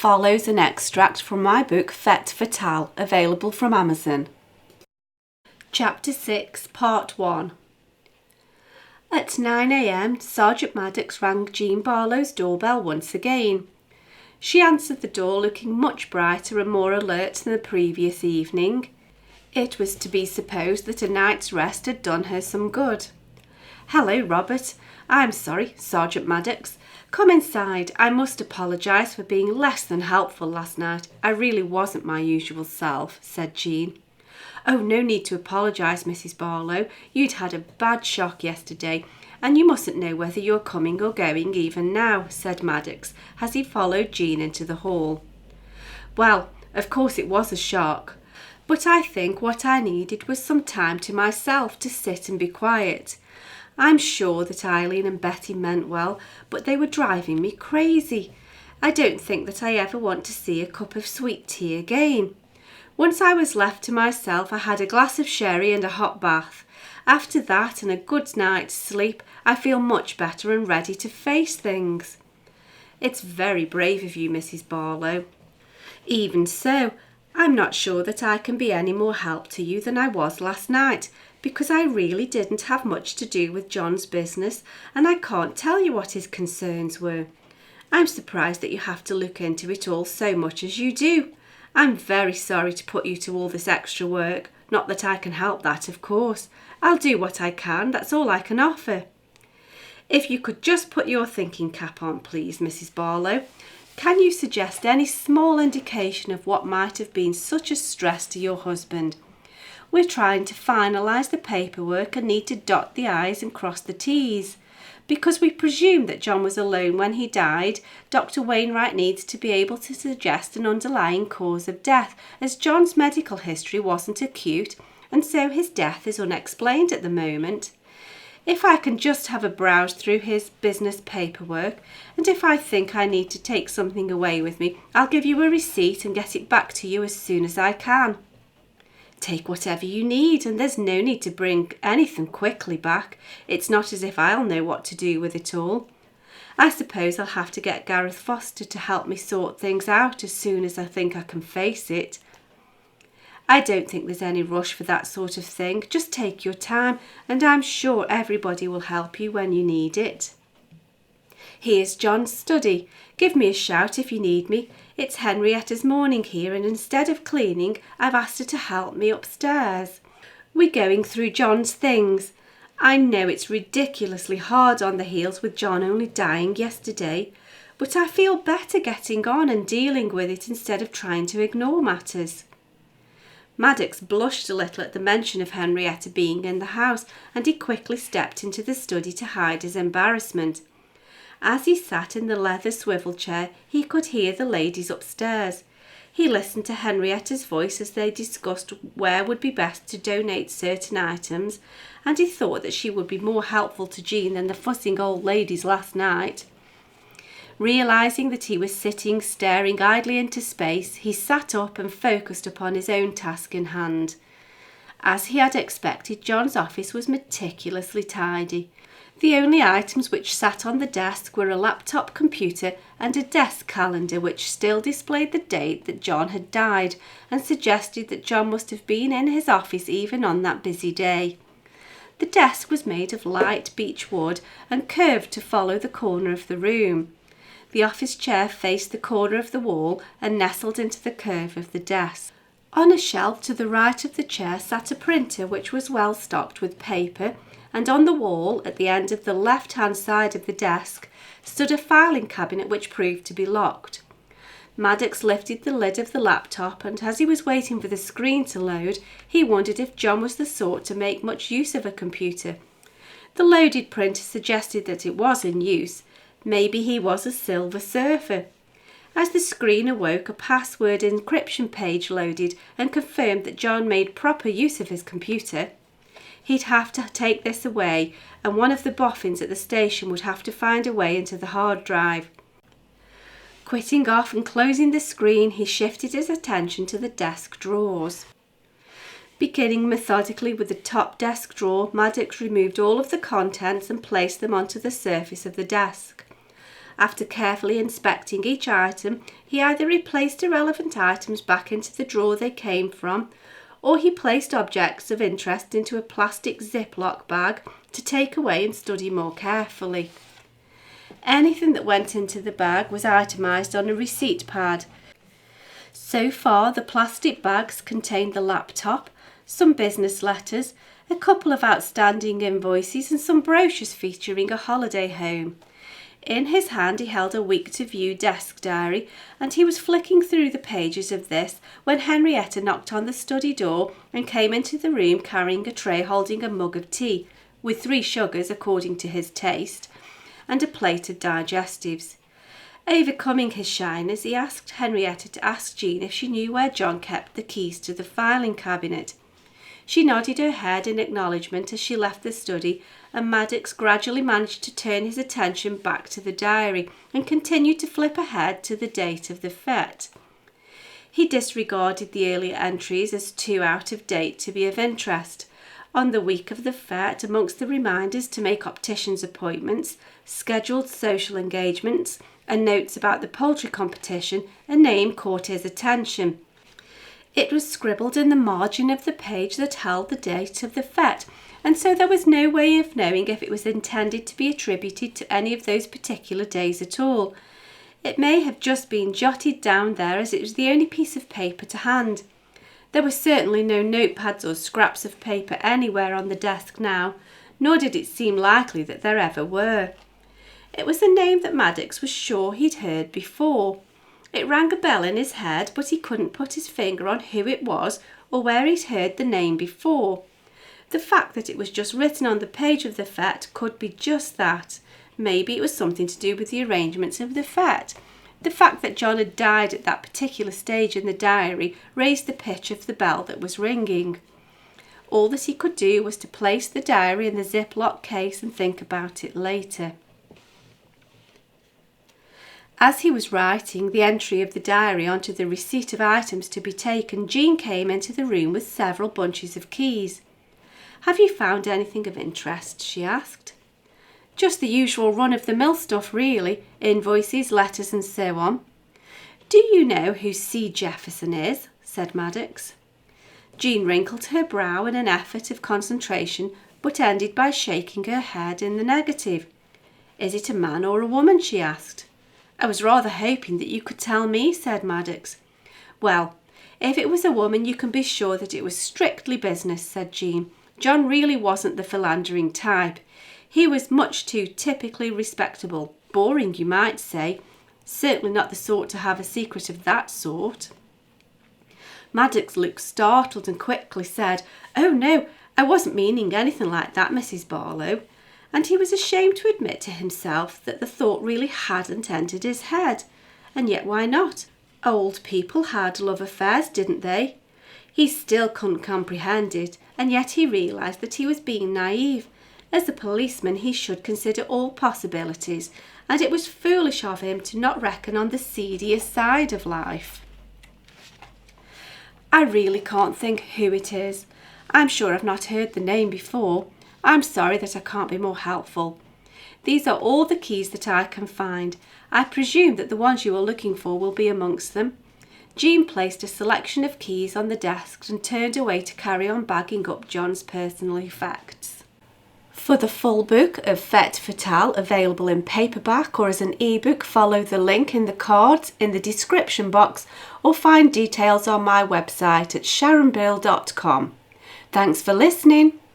follows an extract from my book Fête Fatale, available from Amazon. Chapter 6, Part 1. At 9 a.m, Sergeant Maddox rang Jean Barlow's doorbell once again. She answered the door looking much brighter and more alert than the previous evening. It was to be supposed that a night's rest had done her some good. "Hello, Robert. I'm sorry, Sergeant Maddox. Come inside. I must apologise for being less than helpful last night. I really wasn't my usual self," said Jean. "Oh, no need to apologise, Mrs. Barlow. You'd had a bad shock yesterday, and you mustn't know whether you're coming or going even now," said Maddox, as he followed Jean into the hall. "Well, of course it was a shock, but I think what I needed was some time to myself to sit and be quiet. I'm sure that Eileen and Betty meant well, but they were driving me crazy. I don't think that I ever want to see a cup of sweet tea again. Once I was left to myself, I had a glass of sherry and a hot bath. After that and a good night's sleep, I feel much better and ready to face things." "It's very brave of you, Mrs. Barlow." "Even so, I'm not sure that I can be any more help to you than I was last night, because I really didn't have much to do with John's business, and I can't tell you what his concerns were. I'm surprised that you have to look into it all so much as you do. I'm very sorry to put you to all this extra work. Not that I can help that, of course. I'll do what I can, that's all I can offer." "If you could just put your thinking cap on, please, Mrs. Barlow. Can you suggest any small indication of what might have been such a stress to your husband? We're trying to finalise the paperwork and need to dot the I's and cross the T's. Because we presume that John was alone when he died, Dr. Wainwright needs to be able to suggest an underlying cause of death, as John's medical history wasn't acute, and so his death is unexplained at the moment. If I can just have a browse through his business paperwork, and if I think I need to take something away with me, I'll give you a receipt and get it back to you as soon as I can." "Take whatever you need, and there's no need to bring anything quickly back. It's not as if I'll know what to do with it all. I suppose I'll have to get Gareth Foster to help me sort things out as soon as I think I can face it." "I don't think there's any rush for that sort of thing. Just take your time, and I'm sure everybody will help you when you need it. Here's John's study. Give me a shout if you need me. It's Henrietta's morning here, and instead of cleaning, I've asked her to help me upstairs. We're going through John's things. I know it's ridiculously hard on the heels with John only dying yesterday, but I feel better getting on and dealing with it instead of trying to ignore matters." Maddox blushed a little at the mention of Henrietta being in the house, and he quickly stepped into the study to hide his embarrassment. As he sat in the leather swivel chair, he could hear the ladies upstairs. He listened to Henrietta's voice as they discussed where would be best to donate certain items, and he thought that she would be more helpful to Jean than the fussing old ladies last night. Realising that he was sitting staring idly into space, he sat up and focused upon his own task in hand. As he had expected, John's office was meticulously tidy. The only items which sat on the desk were a laptop computer and a desk calendar which still displayed the date that John had died and suggested that John must have been in his office even on that busy day. The desk was made of light beech wood and curved to follow the corner of the room. The office chair faced the corner of the wall and nestled into the curve of the desk. On a shelf to the right of the chair sat a printer which was well stocked with paper, and on the wall, at the end of the left-hand side of the desk, stood a filing cabinet which proved to be locked. Maddox lifted the lid of the laptop, and as he was waiting for the screen to load, he wondered if John was the sort to make much use of a computer. The loaded printer suggested that it was in use. Maybe he was a silver surfer. As the screen awoke, a password encryption page loaded and confirmed that John made proper use of his computer. He'd have to take this away, and one of the boffins at the station would have to find a way into the hard drive. Quitting off and closing the screen, he shifted his attention to the desk drawers. Beginning methodically with the top desk drawer, Maddox removed all of the contents and placed them onto the surface of the desk. After carefully inspecting each item, he either replaced irrelevant items back into the drawer they came from, or he placed objects of interest into a plastic Ziploc bag to take away and study more carefully. Anything that went into the bag was itemised on a receipt pad. So far, the plastic bags contained the laptop, some business letters, a couple of outstanding invoices and some brochures featuring a holiday home. In his hand he held a week-to-view desk diary, and he was flicking through the pages of this when Henrietta knocked on the study door and came into the room carrying a tray holding a mug of tea, with 3 sugars according to his taste, and a plate of digestives. Overcoming his shyness, he asked Henrietta to ask Jean if she knew where John kept the keys to the filing cabinet. She nodded her head in acknowledgement as she left the study, and Maddox gradually managed to turn his attention back to the diary and continued to flip ahead to the date of the fête. He disregarded the earlier entries as too out of date to be of interest. On the week of the fête, amongst the reminders to make opticians' appointments, scheduled social engagements, and notes about the poultry competition, a name caught his attention. It was scribbled in the margin of the page that held the date of the fête, and so there was no way of knowing if it was intended to be attributed to any of those particular days at all. It may have just been jotted down there as it was the only piece of paper to hand. There were certainly no notepads or scraps of paper anywhere on the desk now, nor did it seem likely that there ever were. It was a name that Maddox was sure he'd heard before. It rang a bell in his head, but he couldn't put his finger on who it was or where he'd heard the name before. The fact that it was just written on the page of the fête could be just that. Maybe it was something to do with the arrangements of the fête. The fact that John had died at that particular stage in the diary raised the pitch of the bell that was ringing. All that he could do was to place the diary in the Ziploc case and think about it later. As he was writing the entry of the diary onto the receipt of items to be taken, Jean came into the room with several bunches of keys. "Have you found anything of interest?" she asked. "Just the usual run-of-the-mill stuff, really, invoices, letters and so on." "Do you know who C. Jefferson is?" said Maddox. Jean wrinkled her brow in an effort of concentration, but ended by shaking her head in the negative. "Is it a man or a woman?" she asked. "I was rather hoping that you could tell me," said Maddox. "Well, if it was a woman you can be sure that it was strictly business," said Jean. "John really wasn't the philandering type. He was much too typically respectable. Boring, you might say. Certainly not the sort to have a secret of that sort." Maddox looked startled and quickly said, "Oh no, I wasn't meaning anything like that, Mrs. Barlow." And he was ashamed to admit to himself that the thought really hadn't entered his head. And yet why not? Old people had love affairs, didn't they? He still couldn't comprehend it, and yet he realised that he was being naive. As a policeman he should consider all possibilities, and it was foolish of him to not reckon on the seedier side of life. "I really can't think who it is. I'm sure I've not heard the name before. I'm sorry that I can't be more helpful. These are all the keys that I can find. I presume that the ones you are looking for will be amongst them." Jean placed a selection of keys on the desk and turned away to carry on bagging up John's personal effects. For the full book of Fête Fatale, available in paperback or as an ebook, follow the link in the cards in the description box or find details on my website at sharonbill.com. Thanks for listening.